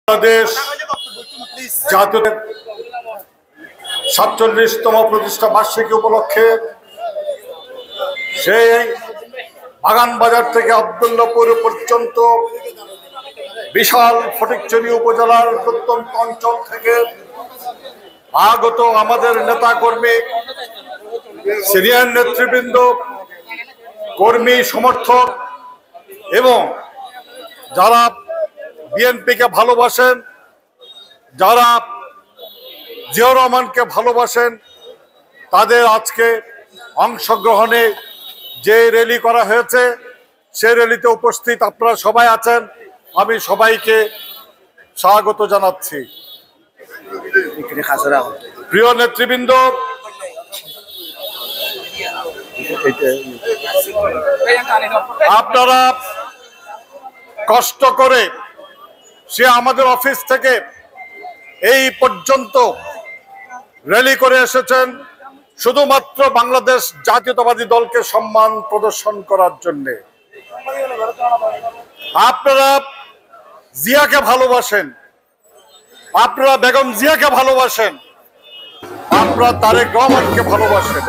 বাংলাদেশ জাতীয় ৪৭তম প্রতিষ্ঠা বার্ষিকী উপলক্ষে সেই বাগান বাজার থেকে আব্দুল্লাহপুর পর্যন্ত বিশাল ফটিকছড়ি উপজেলার প্রত্যন্ত অঞ্চল থেকে আগত আমাদের নেতা কর্মী, সিনিয়র নেতৃবৃন্দ, কর্মী সমর্থক এবং যারা বিএনপিকে ভালোবাসেন, যারা জিয়াউর রহমানকে ভালোবাসেন, তাদের আজকে অংশগ্রহণে যে র্যালি করা হয়েছে সেই র্যালিতে উপস্থিত আপনারা সবাই আছেন। আমি সবাইকে স্বাগত জানাচ্ছি। প্রিয় নেতৃবৃন্দ, আপনারা কষ্ট করে সে আমাদের অফিস থেকে এই পর্যন্ত র্যালি করে এসেছেন শুধুমাত্র বাংলাদেশ জাতীয়তাবাদী দলকে সম্মান প্রদর্শন করার জন্য। আপনারা জিয়াকে ভালোবাসেন, আপনারা বেগম জিয়াকে ভালোবাসেন, আপনারা তারেক রহমানকে ভালোবাসেন।